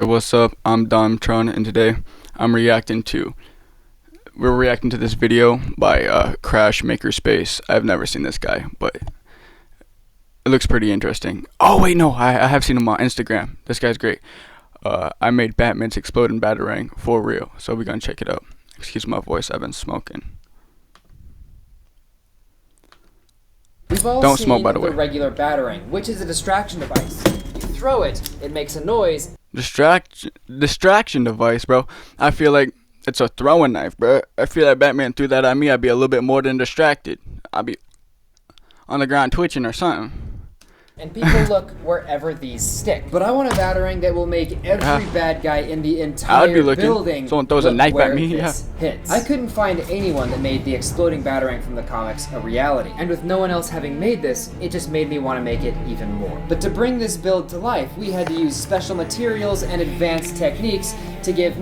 What's up? I'm DomTrom, and today we're reacting to this video by Crash Makerspace. I've never seen this guy, but it looks pretty interesting. Oh wait, no, I have seen him on Instagram. This guy's great. I made Batman's exploding Batarang for real, so we're gonna check it out. Excuse my voice, I've been smoking. We've all Don't seen smoke, by the way. regular Batarang, which is a distraction device. You throw it, it makes a noise. Distraction device, bro. I feel like it's a throwing knife, bro. I feel like Batman threw that at me, I'd be a little bit more than distracted. I'd be on the ground twitching or something. And people look wherever these stick. But I want a Batarang that will make every bad guy in the entire building someone throws a knife at me, hits. I couldn't find anyone that made the exploding Batarang from the comics a reality. And with no one else having made this, it just made me want to make it even more. But to bring this build to life, we had to use special materials and advanced techniques to give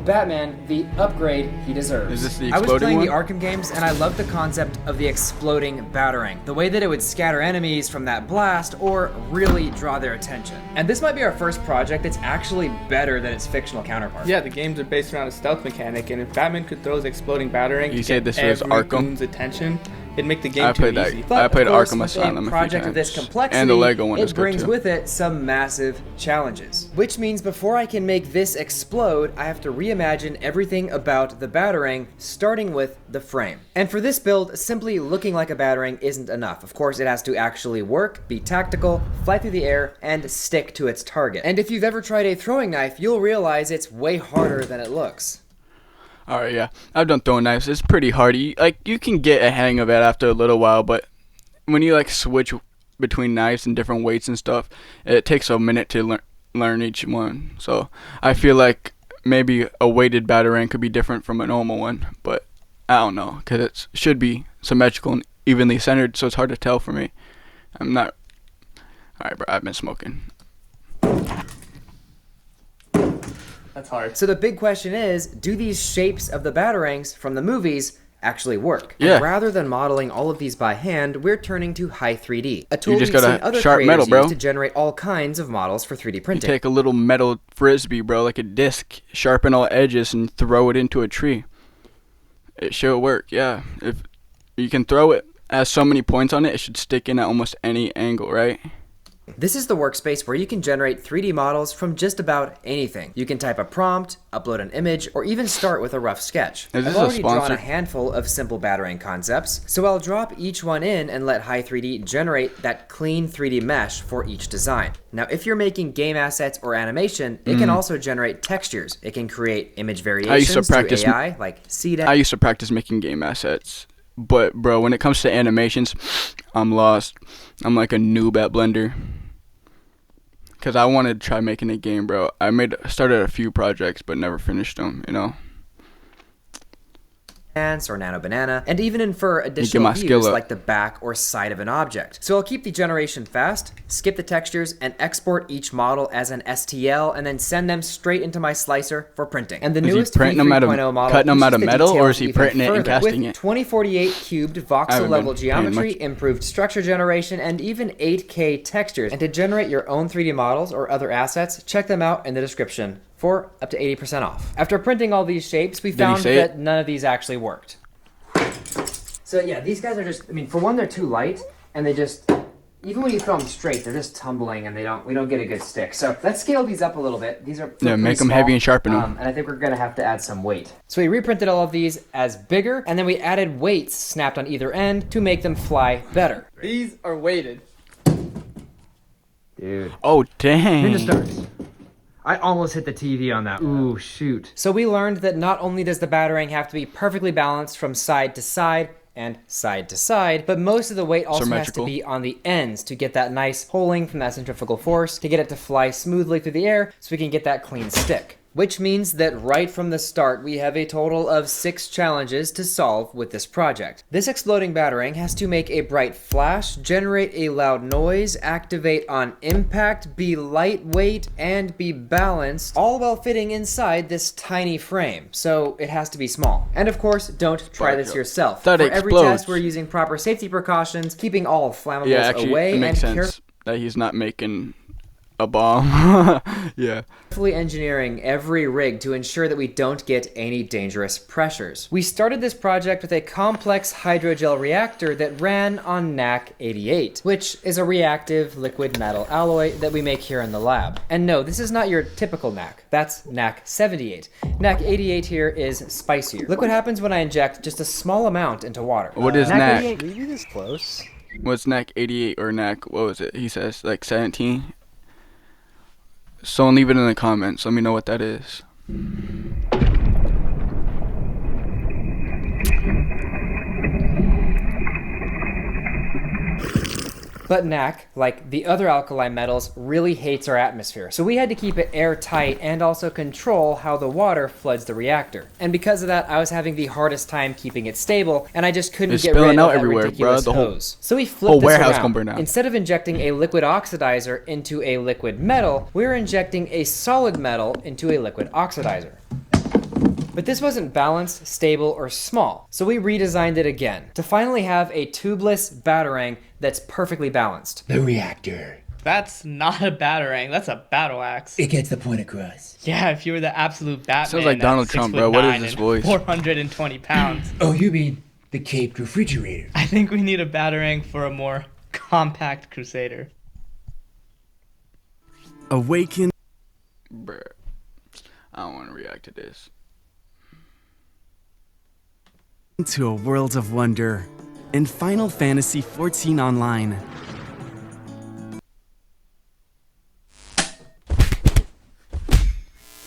Batman, the upgrade he deserves. Is this the I was exploding playing one? the Arkham games, and I loved the concept of the exploding Batarang. The way that it would scatter enemies from that blast, or really draw their attention. And this might be our first project that's actually better than its fictional counterpart. Yeah, the games are based around a stealth mechanic, and if Batman could throw his exploding Batarang You to said get this was every Arkham? goon's attention, it'd make the game I too played that. easy. But I played of course, Arkham with Asylum a a few project of this times. complexity, And the Lego one is it good brings too. with it some massive challenges. Which means before I can make this explode, I have to reimagine everything about the Batarang, starting with the frame. And for this build, simply looking like a Batarang isn't enough. Of course, it has to actually work, be tactical, fly through the air, and stick to its target. And if you've ever tried a throwing knife, you'll realize it's way harder than it looks. Alright, yeah. I've done throwing knives. It's pretty hard. You can get a hang of it after a little while, but when you switch between knives and different weights and stuff, it takes a minute to learn each one. So I feel like maybe a weighted Batarang could be different from a normal one, but I don't know, because it should be symmetrical and evenly centered, so it's hard to tell for me. I'm not... Alright, bro, I've been smoking. That's hard. So the big question is, do these shapes of the Batarangs from the movies actually work? Yeah. And rather than modeling all of these by hand, we're turning to High 3D, a tool You just we've gotta seen other sharp creators metal, bro. use to generate all kinds of models for 3D You printing. take a little metal frisbee, bro, like a disc, sharpen all edges, and throw it into a tree. It should work, yeah. If you can throw it, has so many points on it, it should stick in at almost any angle, right? This is the workspace where you can generate 3D models from just about anything. You can type a prompt, upload an image, or even start with a rough sketch. Is this I've a already drawn sponsor? a handful of simple Batarang concepts, so I'll drop each one in and let High 3D generate that clean 3D mesh for each design. Now, if you're making game assets or animation, it can also generate textures. It can create image variations through AI, like CDEC. I used to practice making game assets, but bro, when it comes to animations, I'm lost. I'm like a noob at Blender. Cause I wanted to try making a game, bro. Started a few projects, but never finished them, you know. Or nano banana, and even infer additional views like the back or side of an object. So I'll keep the generation fast, skip the textures, and export each model as an STL, and then send them straight into my slicer for printing. And the newest printing them out of, model cutting them out pushes of the metal, or is details he even printing it and further, casting with it? 2048 cubed voxel level geometry, improved structure generation, and even 8K textures. And to generate your own 3D models or other assets, check them out in the description for up to 80% off. After printing all these shapes, we found that none of these actually worked. So yeah, these guys are just, for one, they're too light, and they just, even when you throw them straight, they're just tumbling, and we don't get a good stick. So let's scale these up a little bit. These are make them heavy and sharpen them. and I think we're gonna have to add some weight. So we reprinted all of these as bigger, and then we added weights snapped on either end to make them fly better. These are weighted. Dude. Oh, dang. Ninja stars. I almost hit the TV on that. Ooh, shoot. So we learned that not only does the Batarang have to be perfectly balanced from side to side and side to side, but most of the weight also has to be on the ends to get that nice pulling from that centrifugal force to get it to fly smoothly through the air so we can get that clean stick. Which means that right from the start, we have a total of 6 challenges to solve with this project. This exploding Batarang has to make a bright flash, generate a loud noise, activate on impact, be lightweight, and be balanced, all while fitting inside this tiny frame. So it has to be small. And of course, don't try this yourself. For every test, we're using proper safety precautions, keeping all flammables away, it makes and sense that he's not making A bomb. Yeah. Carefully engineering every rig to ensure that we don't get any dangerous pressures. We started this project with a complex hydrogel reactor that ran on NaC-88, which is a reactive liquid metal alloy that we make here in the lab. And no, this is not your typical NaC. That's NaC-78. NaC-88 here is spicier. Look what happens when I inject just a small amount into water. What is NaC? Will you be this close? What's NaC-88 or NaC? What was it? He says like 17. Someone leave it in the comments. Let me know what that is. But NaC, like the other alkali metals, really hates our atmosphere. So we had to keep it airtight and also control how the water floods the reactor. And because of that, I was having the hardest time keeping it stable, and I just couldn't It's get rid spilling of out that everywhere, ridiculous bro. The hose. So we whole flipped this warehouse around. gonna burn out. Instead of injecting a liquid oxidizer into a liquid metal, we were injecting a solid metal into a liquid oxidizer. But this wasn't balanced, stable, or small, so we redesigned it again to finally have a tubeless Batarang that's perfectly balanced. The reactor. That's not a Batarang, that's a battle axe. It gets the point across. Yeah, if you were the absolute Batman. Sounds like Donald Trump, bro. What is this voice? 420 pounds. Oh, you mean the caped refrigerator? I think we need a Batarang for a more compact Crusader. Awaken Bruh. I don't want to react to this. to a world of wonder in Final Fantasy XIV Online.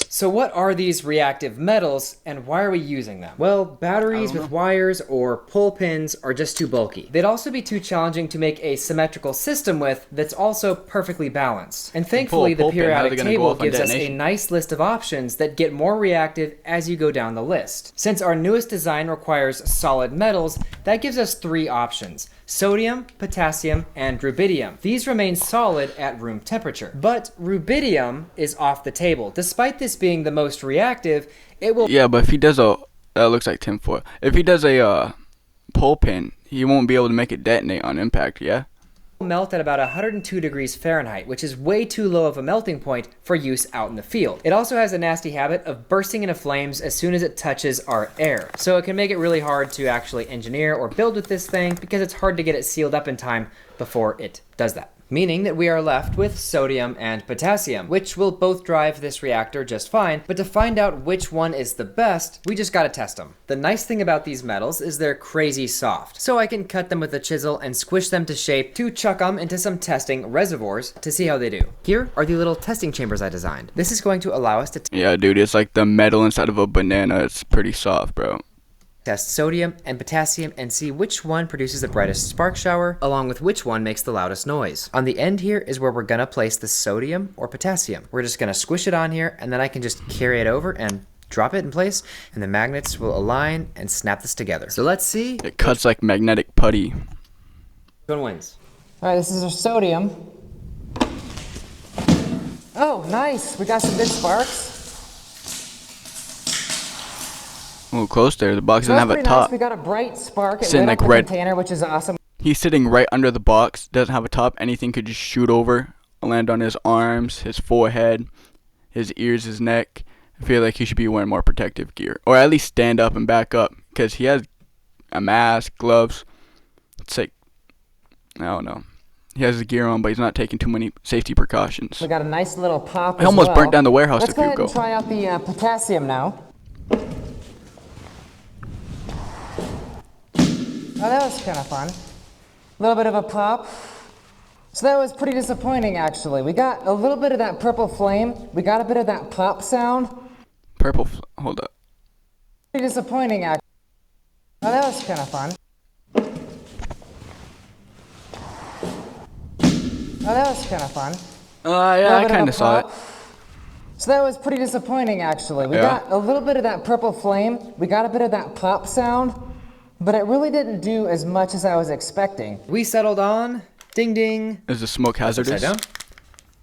So what are these reactive metals, and why are we using them? Well, batteries with wires or pull pins are just too bulky. They'd also be too challenging to make a symmetrical system with that's also perfectly balanced. And thankfully, the pull pin, how's it periodic gonna go table off on gives us a detonation? nice list of options that get more reactive as you go down the list. Since our newest design requires solid metals, that gives us 3 options: sodium, potassium, and rubidium. These remain solid at room temperature. But rubidium is off the table. Despite this being the most reactive, it will Yeah, but if he does a... That looks like tinfoil. If he does a pull pin, he won't be able to make it detonate on impact, yeah? melt at about 102 degrees Fahrenheit, which is way too low of a melting point for use out in the field. It also has a nasty habit of bursting into flames as soon as it touches our air. So it can make it really hard to actually engineer or build with this thing because it's hard to get it sealed up in time before it does that. Meaning that we are left with sodium and potassium, which will both drive this reactor just fine, but to find out which one is the best, we just gotta test them. The nice thing about these metals is they're crazy soft, so I can cut them with a chisel and squish them to shape to chuck them into some testing reservoirs to see how they do. Here are the little testing chambers I designed. This is going to allow us to Yeah, dude, it's like the metal inside of a banana. It's pretty soft, bro. test sodium and potassium and see which one produces the brightest spark shower, along with which one makes the loudest noise. On the end here is where we're gonna place the sodium or potassium. We're just gonna squish it on here, and then I can just carry it over and drop it in place, and the magnets will align and snap this together. So let's see It cuts like magnetic putty. which one wins. All right, this is our sodium. Oh, nice. We got some good sparks. Oh, close there. The box So doesn't that's have a pretty top. nice. We got a bright spark. It Sitting lit like up the red. container, which is awesome. He's sitting right under the box. Doesn't have a top. Anything could just shoot over, land on his arms, his forehead, his ears, his neck. I feel like he should be wearing more protective gear, or at least stand up and back up, because he has a mask, gloves. It's like, I don't know. He has his gear on, but he's not taking too many safety precautions. We got a nice little pop. I almost as burnt well. down the warehouse Let's a go few ahead and ago. try out the potassium now. Oh, that was kind of fun. A little bit of a pop. So that was pretty disappointing, actually. We got a little bit of that purple flame. We got a bit of that pop sound. Hold up. Pretty disappointing, actually. Oh, that was kind of fun. Oh, that was kind of fun. Yeah, Little I bit of kind a of saw it. pop. So that was pretty disappointing, actually. We Yeah. got a little bit of that purple flame. We got a bit of that pop sound, but it really didn't do as much as I was expecting. We settled on, ding ding, Is the smoke hazardous? upside down.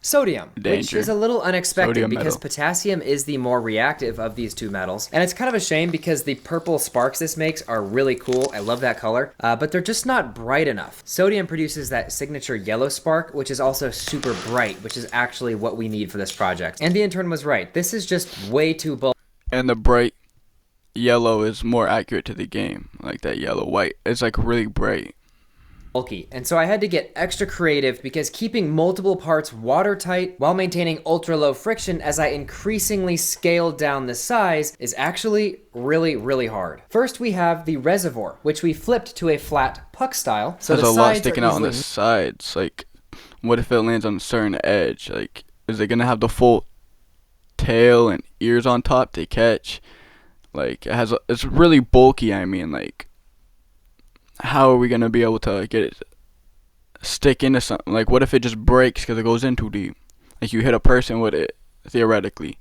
Sodium, which Danger. is a little unexpected Sodium because metal. potassium is the more reactive of these two metals. And it's kind of a shame because the purple sparks this makes are really cool. I love that color, but they're just not bright enough. Sodium produces that signature yellow spark, which is also super bright, which is actually what we need for this project. And the intern was right. This is just way too bulky. And the bright yellow is more accurate to the game. Like that yellow white. It's like really bright. And so I had to get extra creative because keeping multiple parts watertight while maintaining ultra low friction as I increasingly scaled down the size is actually really, really hard. First we have the reservoir, which we flipped to a flat puck style. So There's the a lot sides sticking are out on the easily sides. Like, what if it lands on a certain edge? Like, is it gonna have the full tail and ears on top to catch? Like, it's really bulky. I mean, like, how are we gonna be able to get it stick into something? Like, what if it just breaks because it goes in too deep? Like, you hit a person with it, theoretically.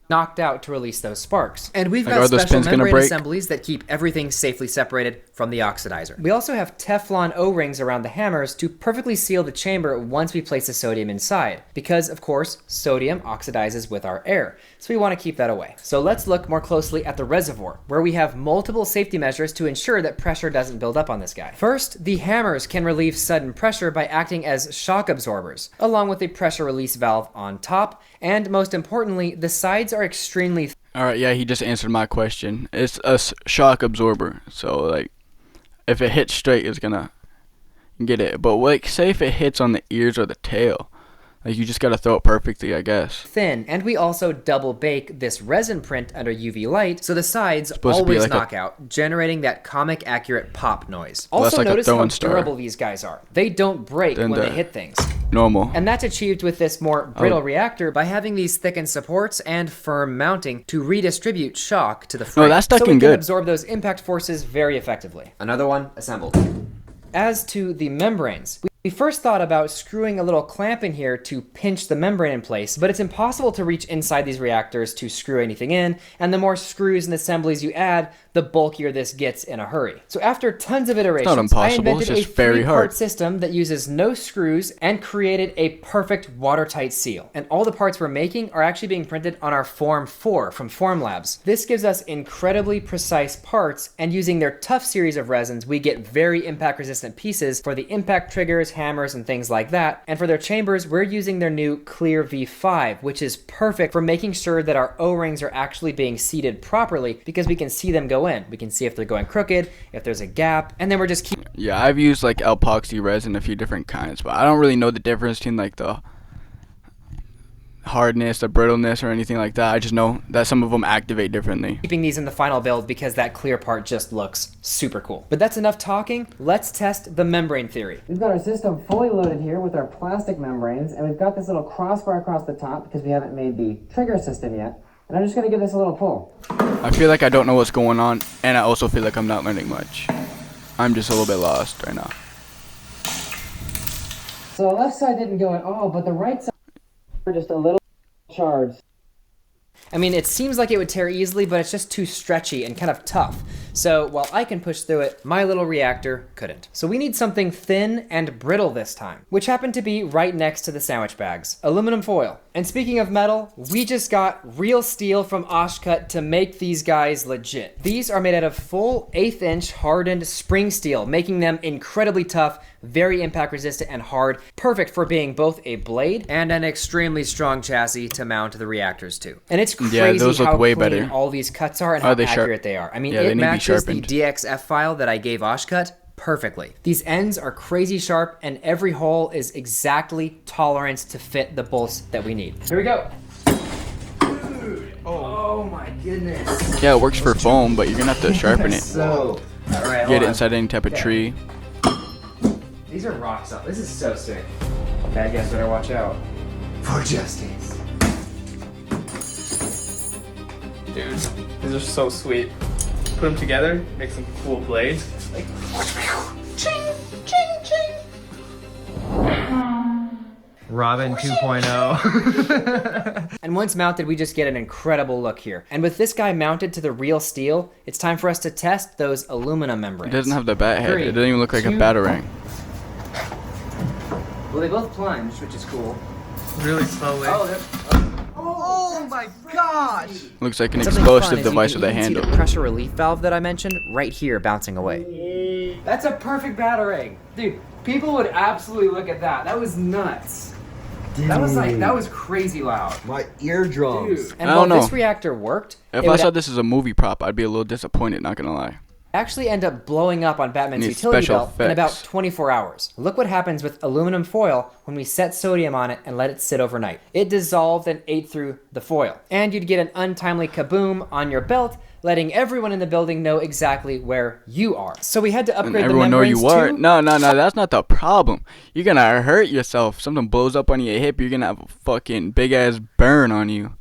knocked out to release those sparks. And we've Like, got are those special pins gonna membrane break? assemblies that keep everything safely separated from the oxidizer. We also have Teflon O-rings around the hammers to perfectly seal the chamber once we place the sodium inside, because of course sodium oxidizes with our air, so we want to keep that away. So let's look more closely at the reservoir, where we have multiple safety measures to ensure that pressure doesn't build up on this guy. First, the hammers can relieve sudden pressure by acting as shock absorbers, along with a pressure release valve on top, and most importantly, the sides are extremely Alright, yeah, he just answered my question. It's a shock absorber, so like, if it hits straight, it's gonna get it. But like, say if it hits on the ears or the tail, like, you just gotta throw it perfectly, I guess. thin, and we also double bake this resin print under UV light, so the sides Supposed to be always like knock out, generating that comic accurate pop noise. Well, that's Also like a notice how throwing star. durable these guys are. They don't break Then when the- they hit things. Normal. And that's achieved with this more brittle reactor by having these thickened supports and firm mounting to redistribute shock to the frame. that's so we looking can good. absorb those impact forces very effectively. Another one assembled. As to the membranes, we first thought about screwing a little clamp in here to pinch the membrane in place, but it's impossible to reach inside these reactors to screw anything in, and the more screws and assemblies you add, the bulkier this gets in a hurry. So after tons of iterations, impossible, I invented it's just a very three-part hard. system that uses no screws and created a perfect watertight seal. And all the parts we're making are actually being printed on our Form 4 from Formlabs. This gives us incredibly precise parts, and using their tough series of resins, we get very impact resistant pieces for the impact triggers, hammers, and things like that. And for their chambers, we're using their new Clear V5, which is perfect for making sure that our O-rings are actually being seated properly, because we can see them go in. We can see if they're going crooked, if there's a gap, and then we're just keep Yeah, I've used like epoxy resin, a few different kinds, but I don't really know the difference between like the hardness, the brittleness, or anything like that. I just know that some of them activate differently. keeping these in the final build because that clear part just looks super cool. But that's enough talking. Let's test the membrane theory. We've got our system fully loaded here with our plastic membranes, and we've got this little crossbar across the top because we haven't made the trigger system yet. And I'm just gonna give this a little pull. I feel like I don't know what's going on, and I also feel like I'm not learning much. I'm just a little bit lost right now. So the left side didn't go at all, but the right side were just a little charged. I mean, it seems like it would tear easily, but it's just too stretchy and kind of tough. So while I can push through it, my little reactor couldn't. So we need something thin and brittle this time, which happened to be right next to the sandwich bags. Aluminum foil. And speaking of metal, we just got real steel from Oshkosh to make these guys legit. These are made out of full 1/8 inch hardened spring steel, making them incredibly tough, very impact resistant and hard, perfect for being both a blade and an extremely strong chassis to mount the reactors to. And it's crazy Yeah, those look how way clean better. all these cuts are and Are how they sharp? accurate they are. I mean, Yeah, they it need to be matches the sharpened. DXF file that I gave Oshkosh perfectly. These ends are crazy sharp, and every hole is exactly tolerance to fit the bolts that we need. Here we go. Oh my goodness. Yeah, it works for foam, but you're gonna have to sharpen it. So, all right, Get hold it on. inside any type of tree. These are rock solid. This is so sick. Bad guys better watch out. For justice. Dude, these are so sweet. Put them together, make some cool blades. Like, Robin 2.0. And once mounted, we just get an incredible look here. And with this guy mounted to the real steel, it's time for us to test those aluminum It membranes. doesn't have the bat head. 3, It doesn't even look like a 2. Batarang. Well, they both plunge, which is cool. Really slowly. Oh my gosh! Looks like an Something explosive fun is device you with a can even see handle. the pressure relief valve that I mentioned right here bouncing away. That's a perfect Batarang. Dude, people would absolutely look at that. That was nuts. That was crazy loud. My eardrums. Dude. And I while don't know. this reactor worked, If it I would saw this as a movie prop, I'd be a little disappointed, not gonna lie. actually end up blowing up on Batman's Needs utility special belt in about effects. 24 hours. Look what happens with aluminum foil when we set sodium on it and let it sit overnight. It dissolved and ate through the foil. And you'd get an untimely kaboom on your belt, letting everyone in the building know exactly where you are. So we had to And upgrade the everyone know membranes you are. too. No, that's not the problem. You're gonna hurt yourself. Something blows up on your hip, you're gonna have a fucking big ass burn on you.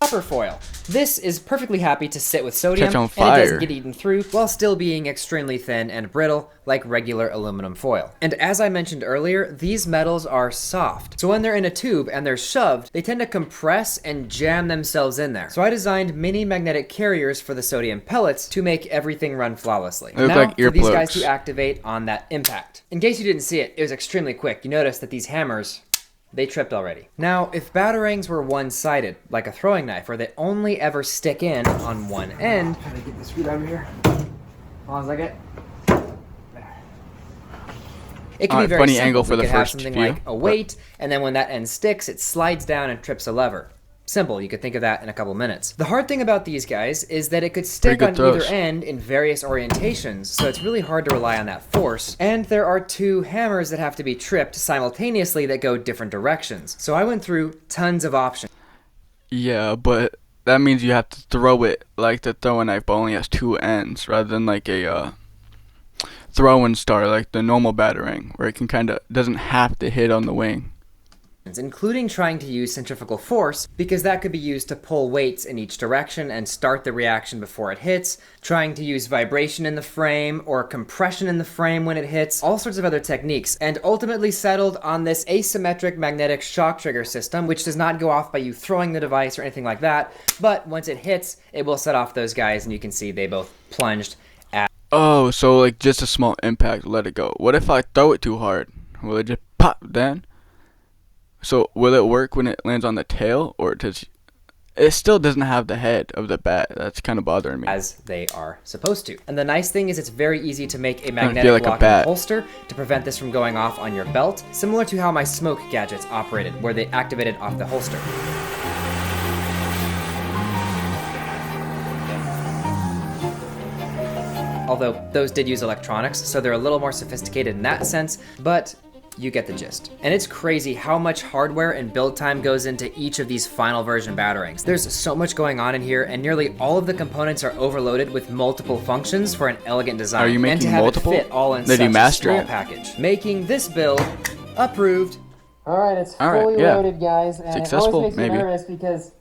Copper foil. This is perfectly happy to sit with sodium Catch on and it fire. doesn't get eaten through while still being extremely thin and brittle like regular aluminum foil. And as I mentioned earlier, these metals are soft. So when they're in a tube and they're shoved, they tend to compress and jam themselves in there. So I designed mini magnetic carriers for the sodium pellets to make everything run flawlessly. They look Now like for these guys earplugs. to activate on that impact. In case you didn't see it, it was extremely quick. You notice that these hammers, they tripped already. Now, if batarangs were one-sided, like a throwing knife, where they only ever stick in on one end, Trying to get this feet over here. Hold on a second. it could be Alright, very funny simple. angle for We the could have first something view, like a weight, and then when that end sticks, it slides down and trips a lever. Simple, you could think of that in a couple minutes. The hard thing about these guys is that it could stick Pretty on good either throws. end in various orientations, so it's really hard to rely on that force. And there are two hammers that have to be tripped simultaneously that go different directions. So I went through tons of options. Yeah, but that means you have to throw it like the throwing knife, but only has two ends, rather than like a throwing star, like the normal batarang, where it can doesn't have to hit on the wing. Including trying to use centrifugal force, because that could be used to pull weights in each direction and start the reaction before it hits, trying to use vibration in the frame or compression in the frame when it hits, all sorts of other techniques, and ultimately settled on this asymmetric magnetic shock trigger system, which does not go off by you throwing the device or anything like that, but once it hits, it will set off those guys, and you can see they both plunged at. Oh, so like just a small impact, let it go. What if I throw it too hard? Will it just pop then? So will it work when it lands on the tail, or does it still doesn't have the head of the bat? That's kind of bothering me. As they are supposed to. And the nice thing is it's very easy to make a feel magnetic like a locking bat. holster to prevent this from going off on your belt, similar to how my smoke gadgets operated, where they activated off the holster. Although those did use electronics, so they're a little more sophisticated in that sense, but you get the gist. And it's crazy how much hardware and build time goes into each of these final version batarangs. There's so much going on in here, and nearly all of the components are overloaded with multiple functions for an elegant design. Are you and making to have multiple? it fit all in Did such you a master small it? package, making this build approved. All right, it's All right, fully yeah. loaded, guys, and Successful, it always makes maybe. me nervous because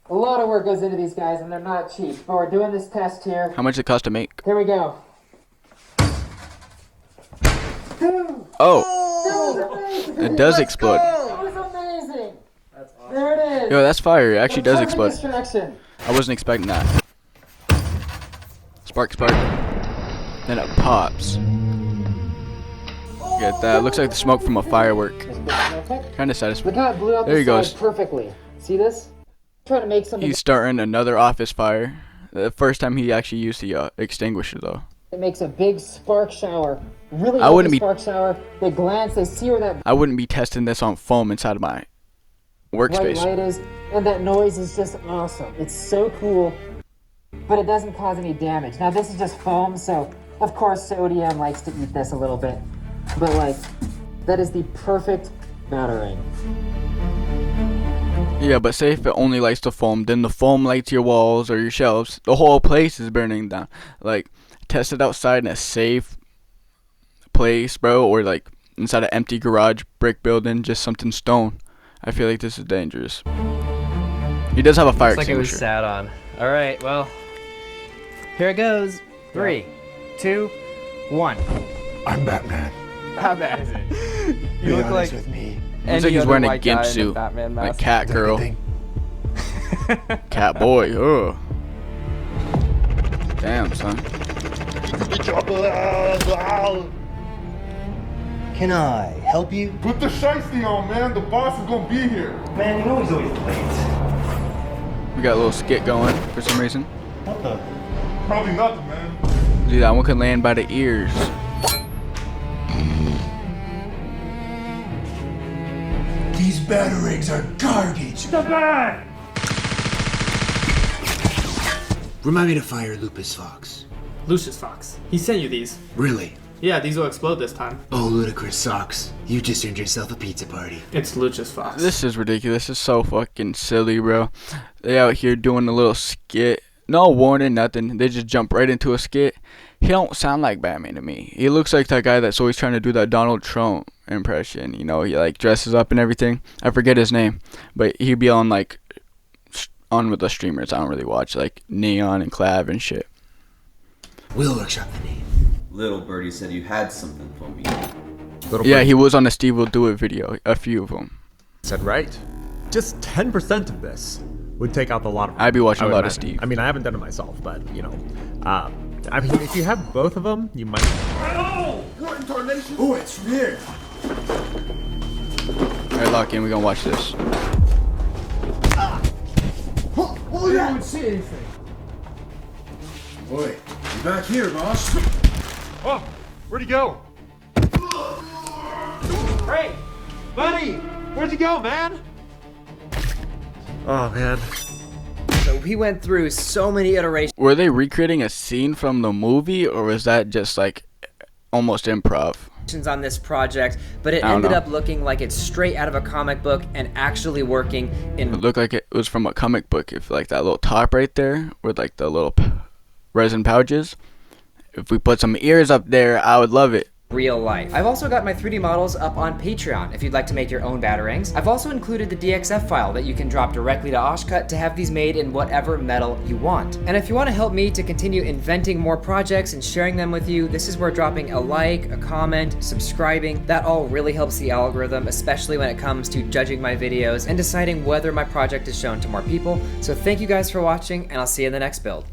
a lot of work goes into these guys, and they're not cheap. But we're doing this test here. How much does it cost to make? Here we go. Oh, it does explode. That was amazing. That's awesome. There it is. Yo, that's fire. It actually does Perfect explode. distraction. I wasn't expecting that. Spark, spark. Then it pops. Get that. Looks like the smoke from a firework. Kind of satisfying. Look how it blew out There the he goes. side perfectly. See this? Trying to make something He's starting another office fire. The first time he actually used the extinguisher, though. that makes a big spark shower. Really I wouldn't heavy be- spark shower. They glance, they see where that I wouldn't be testing this on foam inside of my bright workspace. light is, and that noise is just awesome. It's so cool, but it doesn't cause any damage. Now this is just foam, so of course sodium likes to eat this a little bit, but like, that is the perfect battering. Yeah, but say if it only lights the foam, then the foam lights your walls or your shelves. The whole place is burning down. Like, test it outside in a safe place, bro, or like inside an empty garage, brick building, just something stone. I feel like this is dangerous. He does have a fire Looks like it was extinguisher. sat on. All right, well, here it goes. 3, 2, 1. I'm Batman. How bad is it? Be You look honest like with me. Looks like he's wearing a gimp suit, like cat girl, Everything. cat boy. Ugh. Damn, son. Can I help you? Put the shiesty on, man. The boss is gonna be here. Man, you know he's always late. We got a little skit going for some reason. What the? Probably nothing, man. Dude, that one could land by the ears. These batarangs are garbage. The bag! Remind me to fire Lupus Fox. Lucius Fox. He sent you these. Really? Yeah, these will explode this time. Oh, ludicrous socks. You just earned yourself a pizza party. It's Lucius Fox. This is ridiculous. This is so fucking silly, bro. They out here doing a little skit. No warning, nothing. They just jump right into a skit. He don't sound like Batman to me. He looks like that guy that's always trying to do that Donald Trump impression. You know, he like dresses up and everything. I forget his name, but he'd be on like on with the streamers. I don't really watch like Neon and Clav and shit. We'll workshop the name. Little Birdie said you had something for me. Yeah, he was on the Steve Will Do It video. A few of them. Said right. Just 10% of this would take out the lot of. I'd be watching a lot of imagine. Steve. I mean, I haven't done it myself, but you know, I mean, if you have both of them, you might. Oh! What in tarnation? Oh, it's from here. Alright, lock in. We're gonna watch this. Oh, yeah. I don't see anything. Boy, you back here, boss. Oh, where'd he go? Hey, buddy, where'd you go, man? Oh man. So we went through so many iterations Were they recreating a scene from the movie, or was that just like almost improv? on this project, but it I don't ended know. up looking like it's straight out of a comic book and actually working in It looked like it was from a comic book. If like that little top right there with like the little resin pouches. If we put some ears up there, I would love it. real life. I've also got my 3D models up on Patreon if you'd like to make your own Batarangs. I've also included the DXF file that you can drop directly to Oshcut to have these made in whatever metal you want. And if you want to help me to continue inventing more projects and sharing them with you, this is where dropping a like, a comment, subscribing, that all really helps the algorithm, especially when it comes to judging my videos and deciding whether my project is shown to more people. So thank you guys for watching, and I'll see you in the next build.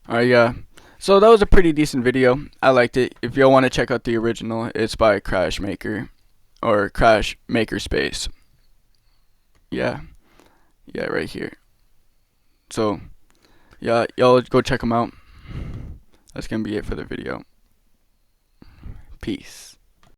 Alright, yeah. So that was a pretty decent video. I liked it. If y'all want to check out the original, it's by Crash Maker or Crash Makerspace. Yeah. Yeah, right here. So, yeah, y'all go check them out. That's going to be it for the video. Peace.